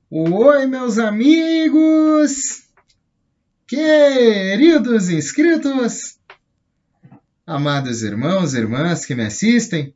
Oi, meus amigos, queridos inscritos, amados irmãos e irmãs que me assistem,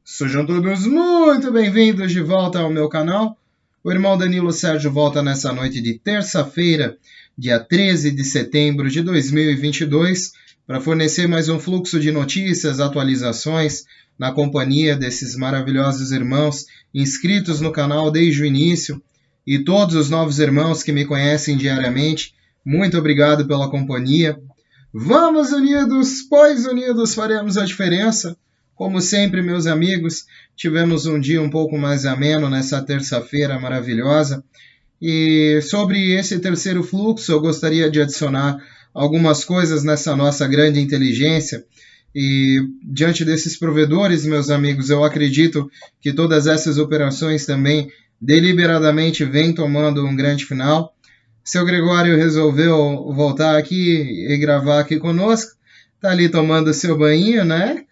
sejam todos muito bem-vindos de volta ao meu canal. O irmão Danilo Sérgio volta nessa noite de terça-feira, dia 13 de setembro de 2022, para fornecer mais um fluxo de notícias, atualizações, na companhia desses maravilhosos irmãos inscritos no canal desde o início, e todos os novos irmãos que me conhecem diariamente, muito obrigado pela companhia. Vamos unidos, pois unidos faremos a diferença. Como sempre, meus amigos, tivemos um dia um pouco mais ameno nessa terça-feira maravilhosa. E sobre esse terceiro fluxo, eu gostaria de adicionar algumas coisas nessa nossa grande inteligência. E diante desses provedores, meus amigos, eu acredito que todas essas operações também deliberadamente vêm tomando um grande final. Seu Gregório resolveu voltar aqui e gravar aqui conosco. Tá ali tomando seu banho, né?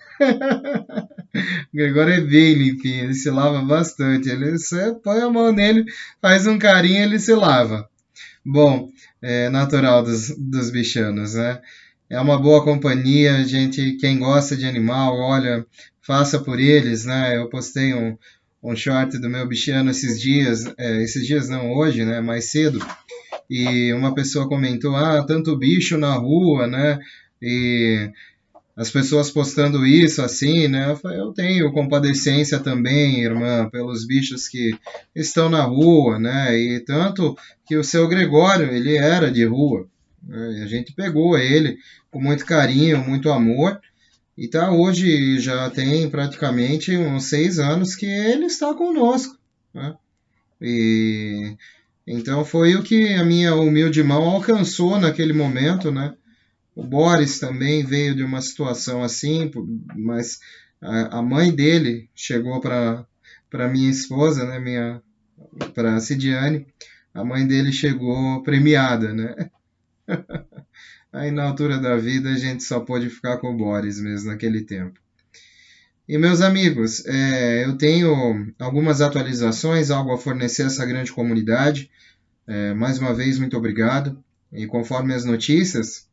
O Gregório é bem limpinho, ele se lava bastante. Você põe a mão nele, faz um carinho, ele se lava. Bom, é natural dos bichanos, né? É uma boa companhia, gente. Quem gosta de animal, olha, faça por eles, né? Eu postei um short do meu bichano esses dias não, hoje, né? Mais cedo. E uma pessoa comentou, tanto bicho na rua, né? E as pessoas postando isso assim, né? Eu falei, eu tenho compadecência também, irmã, pelos bichos que estão na rua, né? E tanto que o seu Gregório, ele era de rua, né? E a gente pegou ele com muito carinho, muito amor, e tá hoje já tem praticamente uns 6 anos que ele está conosco, né? E então foi o que a minha humilde mão alcançou naquele momento, né? O Boris também veio de uma situação assim, mas a mãe dele chegou para minha esposa, né, para a Cidiane, a mãe dele chegou premiada, né? Aí na altura da vida a gente só pôde ficar com o Boris mesmo naquele tempo. E meus amigos, eu tenho algumas atualizações, algo a fornecer a essa grande comunidade. Mais uma vez, muito obrigado. E conforme as notícias,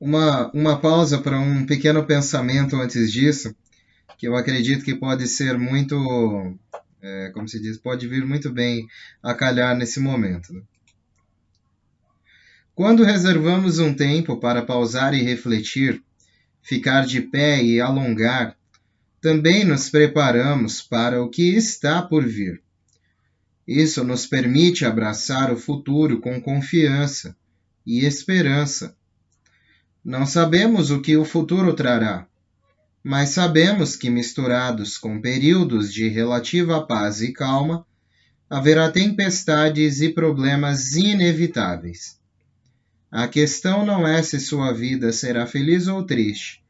uma pausa para um pequeno pensamento antes disso, que eu acredito que pode ser muito, como se diz, pode vir muito bem a calhar nesse momento. Né? Quando reservamos um tempo para pausar e refletir, ficar de pé e alongar, também nos preparamos para o que está por vir. Isso nos permite abraçar o futuro com confiança e esperança. Não sabemos o que o futuro trará, mas sabemos que, misturados com períodos de relativa paz e calma, haverá tempestades e problemas inevitáveis. A questão não é se sua vida será feliz ou triste,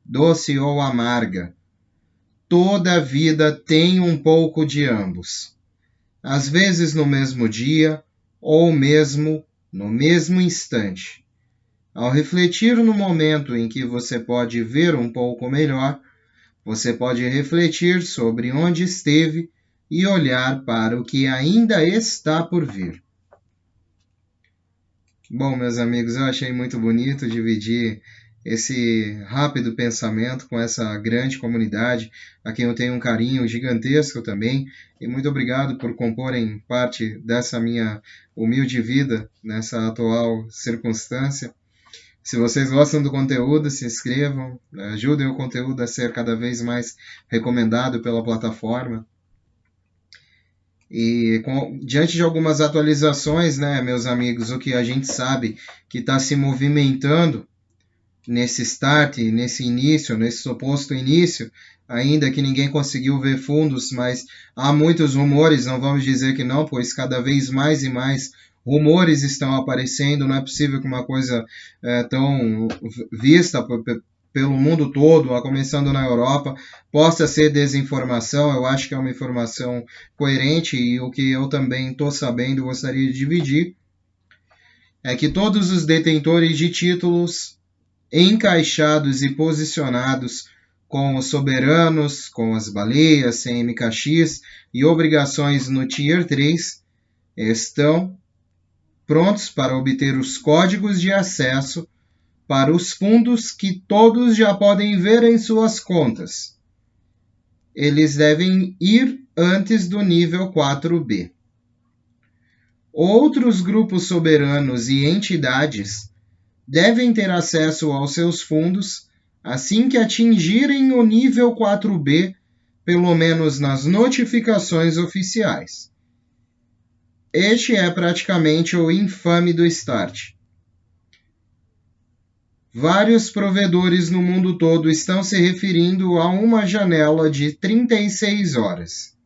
doce ou amarga. Toda vida tem um pouco de ambos, às vezes no mesmo dia ou mesmo no mesmo instante. Ao refletir no momento em que você pode ver um pouco melhor, você pode refletir sobre onde esteve e olhar para o que ainda está por vir. Bom, meus amigos, eu achei muito bonito dividir esse rápido pensamento com essa grande comunidade, a quem eu tenho um carinho gigantesco também, e muito obrigado por comporem parte dessa minha humilde vida nessa atual circunstância. Se vocês gostam do conteúdo, se inscrevam, ajudem o conteúdo a ser cada vez mais recomendado pela plataforma. E diante de algumas atualizações, né, meus amigos, o que a gente sabe que está se movimentando nesse start, nesse início, nesse suposto início, ainda que ninguém conseguiu ver fundos, mas há muitos rumores, não vamos dizer que não, pois cada vez mais e mais rumores estão aparecendo, não é possível que uma coisa tão vista pelo mundo todo, começando na Europa, possa ser desinformação. Eu acho que é uma informação coerente e o que eu também estou sabendo, gostaria de dividir, é que todos os detentores de títulos encaixados e posicionados com os soberanos, com as baleias, CMKX e obrigações no Tier 3, estão prontos para obter os códigos de acesso para os fundos que todos já podem ver em suas contas. Eles devem ir antes do nível 4B. Outros grupos soberanos e entidades devem ter acesso aos seus fundos assim que atingirem o nível 4B, pelo menos nas notificações oficiais. Este é praticamente o infame do Start. Vários provedores no mundo todo estão se referindo a uma janela de 36 horas,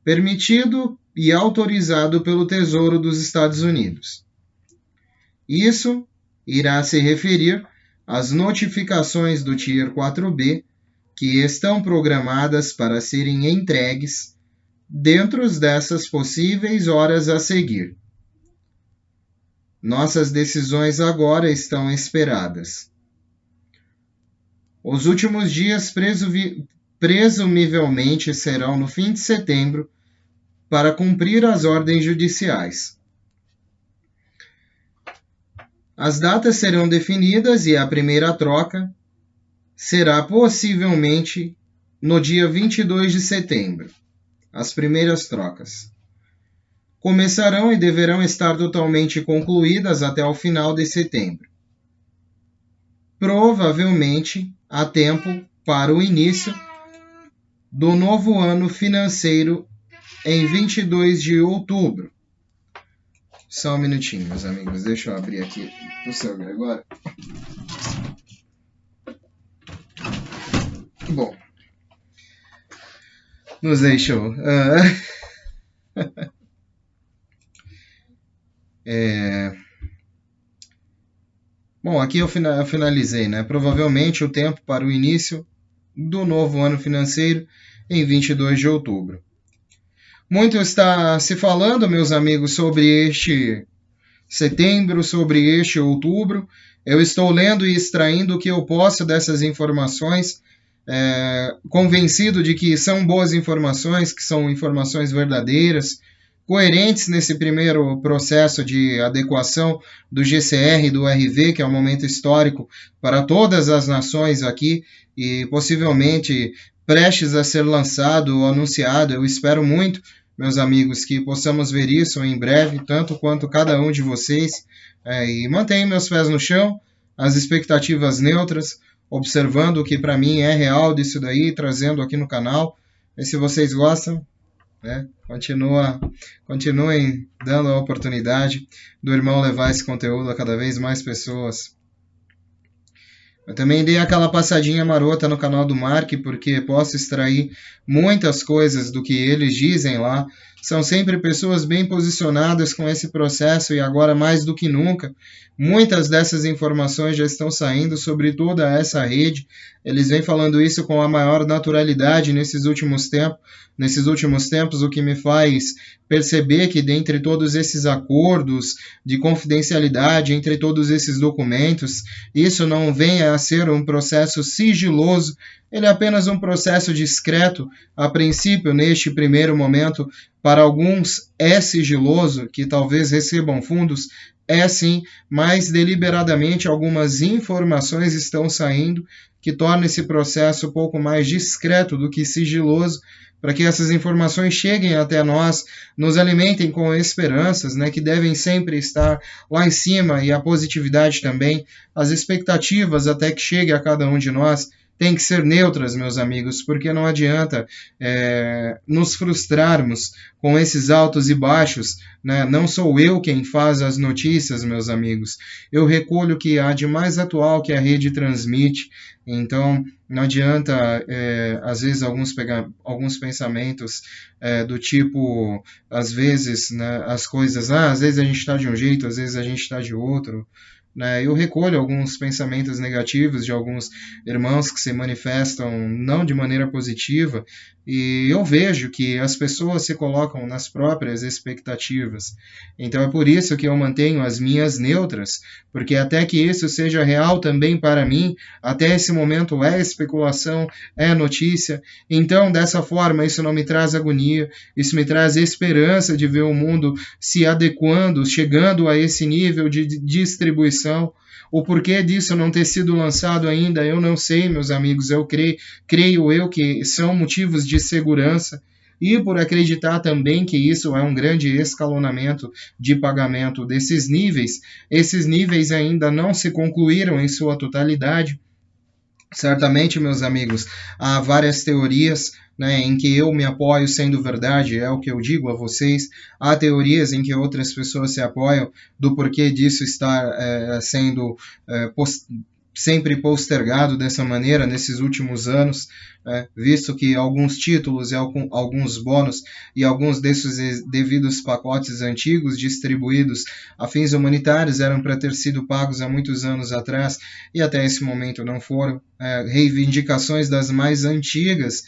permitido e autorizado pelo Tesouro dos Estados Unidos. Isso irá se referir às notificações do Tier 4B que estão programadas para serem entregues dentro dessas possíveis horas a seguir. Nossas decisões agora estão esperadas. Os últimos dias presumivelmente serão no fim de setembro para cumprir as ordens judiciais. As datas serão definidas e a primeira troca será possivelmente no dia 22 de setembro. As primeiras trocas começarão e deverão estar totalmente concluídas até o final de setembro. Provavelmente há tempo para o início do novo ano financeiro em 22 de outubro. Só um minutinho, meus amigos. Deixa eu abrir aqui o seu Gregório. Bom, nos deixou. Bom, aqui eu finalizei, né? Provavelmente o tempo para o início do novo ano financeiro em 22 de outubro. Muito está se falando, meus amigos, sobre este setembro, sobre este outubro. Eu estou lendo e extraindo o que eu posso dessas informações, convencido de que são boas informações, que são informações verdadeiras, coerentes nesse primeiro processo de adequação do GCR e do RV, que é um momento histórico para todas as nações aqui e possivelmente prestes a ser lançado ou anunciado. Eu espero muito, meus amigos, que possamos ver isso em breve, tanto quanto cada um de vocês, e mantenho meus pés no chão, as expectativas neutras, observando o que para mim é real disso daí, trazendo aqui no canal. E se vocês gostam, continuem dando a oportunidade do irmão levar esse conteúdo a cada vez mais pessoas. Eu também dei aquela passadinha marota no canal do Mark, porque posso extrair muitas coisas do que eles dizem lá. São sempre pessoas bem posicionadas com esse processo e agora mais do que nunca, muitas dessas informações já estão saindo sobre toda essa rede. Eles vêm falando isso com a maior naturalidade nesses últimos tempos, o que me faz perceber que dentre todos esses acordos de confidencialidade, entre todos esses documentos, isso não vem a ser um processo sigiloso, ele é apenas um processo discreto, a princípio, neste primeiro momento. Para alguns é sigiloso, que talvez recebam fundos, é sim, mas deliberadamente algumas informações estão saindo que tornam esse processo um pouco mais discreto do que sigiloso, para que essas informações cheguem até nós, nos alimentem com esperanças, que devem sempre estar lá em cima, e a positividade também, as expectativas até que chegue a cada um de nós, tem que ser neutras, meus amigos, porque não adianta nos frustrarmos com esses altos e baixos, né? Não sou eu quem faz as notícias, meus amigos. Eu recolho o que há de mais atual que a rede transmite. Então, não adianta, às vezes, alguns pensamentos do tipo, às vezes, né, as coisas, às vezes a gente está de um jeito, às vezes a gente está de outro. né? Eu recolho alguns pensamentos negativos de alguns irmãos que se manifestam não de maneira positiva, e eu vejo que as pessoas se colocam nas próprias expectativas. Então é por isso que eu mantenho as minhas neutras, porque até que isso seja real também para mim, até esse momento é especulação, é notícia. Então, dessa forma, isso não me traz agonia, isso me traz esperança de ver o mundo se adequando, chegando a esse nível de distribuição. O porquê disso não ter sido lançado ainda, eu não sei, meus amigos. Eu creio eu que são motivos de segurança e por acreditar também que isso é um grande escalonamento de pagamento desses níveis. Esses níveis ainda não se concluíram em sua totalidade. Certamente, meus amigos, há várias teorias, né, em que eu me apoio sendo verdade, é o que eu digo a vocês. Há teorias em que outras pessoas se apoiam do porquê disso estar sendo sempre postergado dessa maneira nesses últimos anos, visto que alguns títulos e alguns bônus e alguns desses devidos pacotes antigos distribuídos a fins humanitários eram para ter sido pagos há muitos anos atrás e até esse momento não foram. Reivindicações das mais antigas,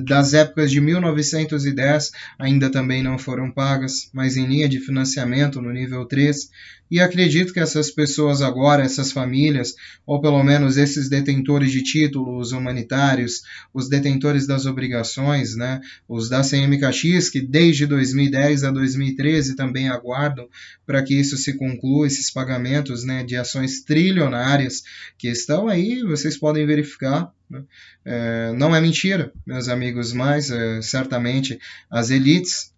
das épocas de 1910, ainda também não foram pagas, mas em linha de financiamento no nível 3. E acredito que essas pessoas agora, essas famílias, ou pelo menos esses detentores de títulos humanitários, os detentores das obrigações, né, os da CMKX, que desde 2010 a 2013 também aguardam para que isso se conclua, esses pagamentos, né, de ações trilionárias que estão aí, vocês podem verificar. Né? Não é mentira, meus amigos, mas certamente as elites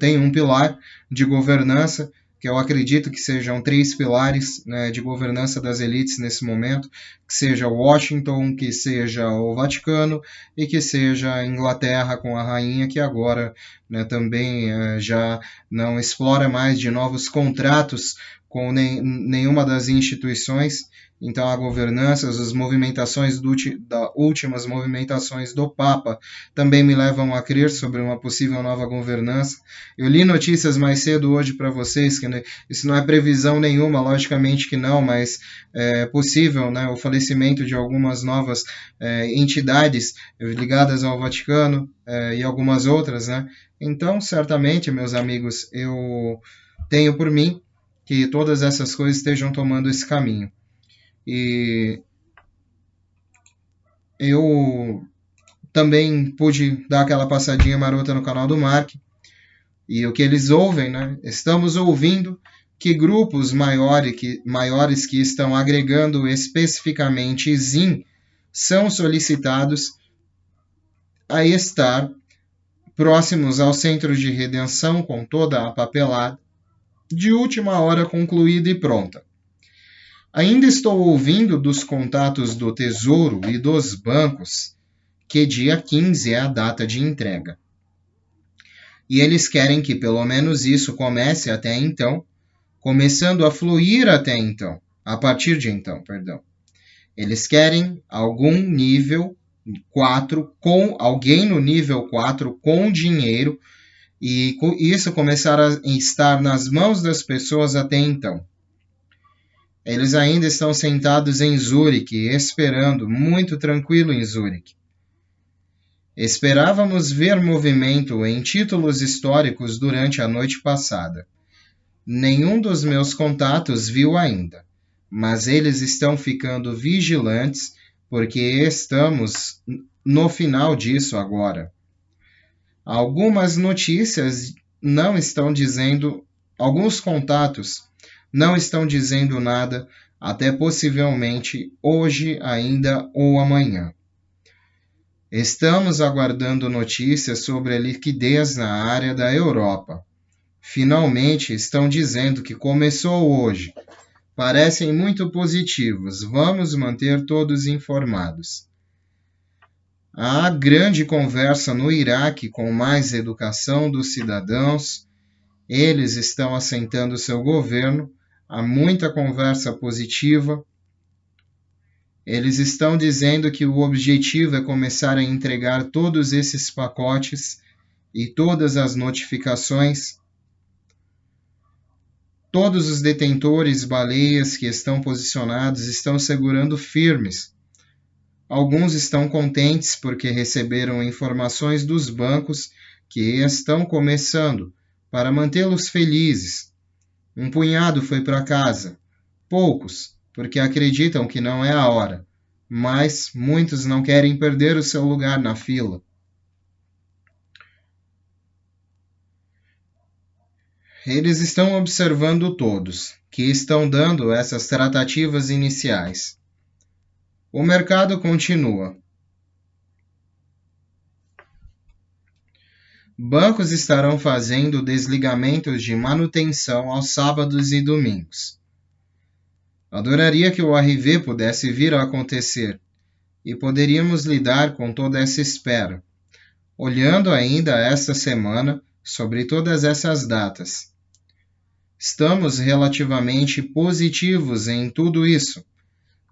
têm um pilar de governança que eu acredito que sejam 3 pilares, né, de governança das elites nesse momento, que seja Washington, que seja o Vaticano e que seja a Inglaterra com a rainha, que agora, né, também já não explora mais de novos contratos com nenhuma das instituições. Então, a governança, as movimentações das últimas movimentações do Papa também me levam a crer sobre uma possível nova governança. Eu li notícias mais cedo hoje para vocês que isso não é previsão nenhuma, logicamente que não, mas é possível, né, o falecimento de algumas novas entidades ligadas ao Vaticano e algumas outras, né? Então, certamente, meus amigos, eu tenho por mim que todas essas coisas estejam tomando esse caminho. E eu também pude dar aquela passadinha marota no canal do Mark. E o que eles ouvem, né? Estamos ouvindo que grupos maiores que estão agregando especificamente ZIN são solicitados a estar próximos ao centro de redenção com toda a papelada, de última hora concluída e pronta. Ainda estou ouvindo dos contatos do Tesouro e dos bancos que dia 15 é a data de entrega. E eles querem que pelo menos isso comece até então, começando a fluir até então, a partir de então, perdão. Eles querem algum nível 4, com alguém no nível 4 com dinheiro, e isso começar a estar nas mãos das pessoas até então. Eles ainda estão sentados em Zurique, esperando, muito tranquilo em Zurique. Esperávamos ver movimento em títulos históricos durante a noite passada. Nenhum dos meus contatos viu ainda, mas eles estão ficando vigilantes porque estamos no final disso agora. Algumas notícias não estão dizendo, alguns contatos não estão dizendo nada até possivelmente hoje ainda ou amanhã. Estamos aguardando notícias sobre a liquidez na área da Europa. Finalmente estão dizendo que começou hoje. Parecem muito positivos. Vamos manter todos informados. Há grande conversa no Iraque com mais educação dos cidadãos. Eles estão assentando seu governo. Há muita conversa positiva. Eles estão dizendo que o objetivo é começar a entregar todos esses pacotes e todas as notificações Todos os detentores baleias que estão posicionados estão segurando firmes. Alguns estão contentes porque receberam informações dos bancos que estão começando para mantê-los felizes. Um punhado foi para casa. Poucos, porque acreditam que não é a hora. Mas muitos não querem perder o seu lugar na fila. Eles estão observando todos, que estão dando essas tratativas iniciais. O mercado continua. Bancos estarão fazendo desligamentos de manutenção aos sábados e domingos. Adoraria que o RV pudesse vir a acontecer e poderíamos lidar com toda essa espera, olhando ainda esta semana sobre todas essas datas. Estamos relativamente positivos em tudo isso,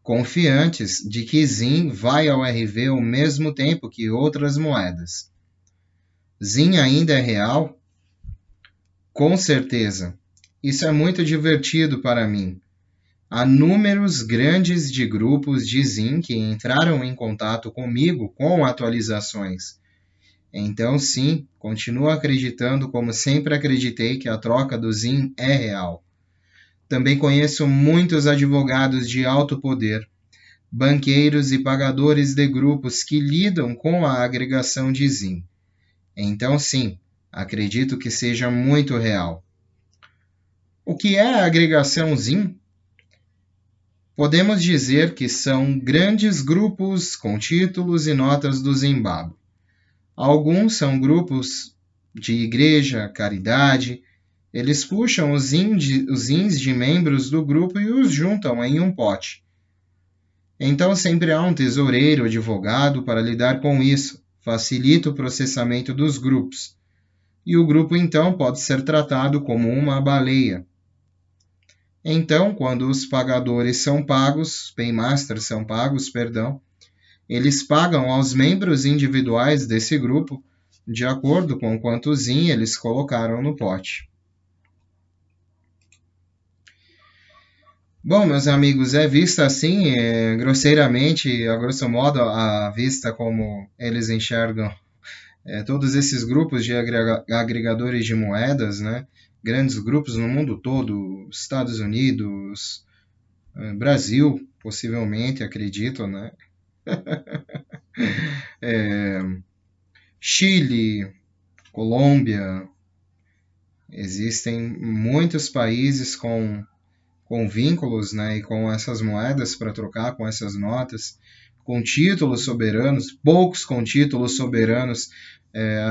confiantes de que ZIM vai ao RV ao mesmo tempo que outras moedas. ZIM ainda é real? Com certeza. Isso é muito divertido para mim. Há números grandes de grupos de ZIM que entraram em contato comigo com atualizações. Então, sim, continuo acreditando como sempre acreditei que a troca do ZIM é real. Também conheço muitos advogados de alto poder, banqueiros e pagadores de grupos que lidam com a agregação de ZIM. Então, sim, acredito que seja muito real. O que é a agregação ZIM? Podemos dizer que são grandes grupos com títulos e notas do Zimbábue. Alguns são grupos de igreja, caridade. Eles puxam os zins de membros do grupo e os juntam em um pote. Então sempre há um tesoureiro, advogado para lidar com isso. Facilita o processamento dos grupos. E o grupo então pode ser tratado como uma baleia. Então, quando os pagadores são pagos, paymasters são pagos, perdão, eles pagam aos membros individuais desse grupo de acordo com quanto ZIM eles colocaram no pote. Bom, meus amigos, é vista assim, grosseiramente, a grosso modo, a vista como eles enxergam todos esses grupos de agregadores de moedas, né? Grandes grupos no mundo todo, Estados Unidos, Brasil, possivelmente, acredito, né? Chile, Colômbia, existem muitos países com vínculos, né, e com essas moedas para trocar, com essas notas, com títulos soberanos, poucos com títulos soberanos,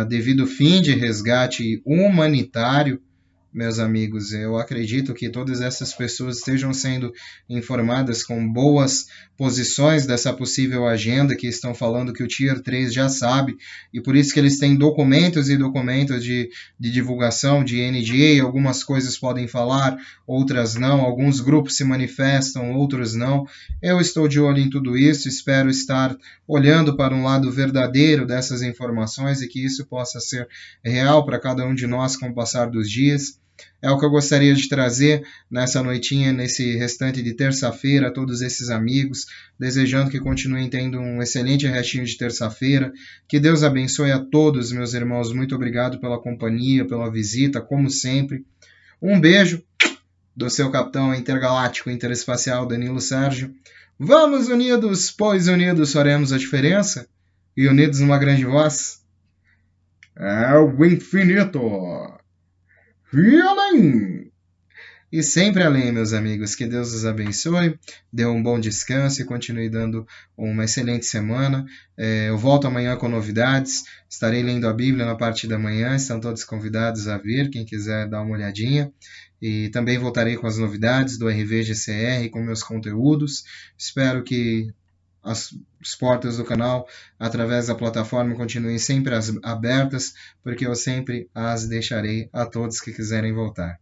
devido fim de resgate humanitário. Meus amigos, eu acredito que todas essas pessoas estejam sendo informadas com boas posições dessa possível agenda, que estão falando que o Tier 3 já sabe, e por isso que eles têm documentos e documentos de divulgação de NDA, algumas coisas podem falar, outras não, alguns grupos se manifestam, outros não. Eu estou de olho em tudo isso, espero estar olhando para um lado verdadeiro dessas informações e que isso possa ser real para cada um de nós com o passar dos dias. É o que eu gostaria de trazer nessa noitinha, nesse restante de terça-feira, a todos esses amigos, desejando que continuem tendo um excelente restinho de terça-feira. Que Deus abençoe a todos, meus irmãos. Muito obrigado pela companhia, pela visita, como sempre. Um beijo do seu capitão intergaláctico interespacial, Danilo Sérgio. Vamos unidos, pois unidos faremos a diferença. E unidos numa grande voz. É o infinito! E além! E sempre além, meus amigos. Que Deus os abençoe, dê um bom descanso e continue dando uma excelente semana. Eu volto amanhã com novidades. Estarei lendo a Bíblia na parte da manhã. Estão todos convidados a vir, quem quiser dar uma olhadinha. E também voltarei com as novidades do RVGCR, com meus conteúdos. Espero que as portas do canal, através da plataforma, continuem sempre abertas, porque eu sempre as deixarei a todos que quiserem voltar.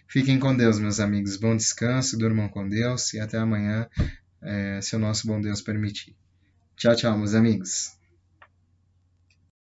Fiquem com Deus, meus amigos. Bom descanso, durmam com Deus e até amanhã, se o nosso bom Deus permitir. Tchau, tchau, meus amigos.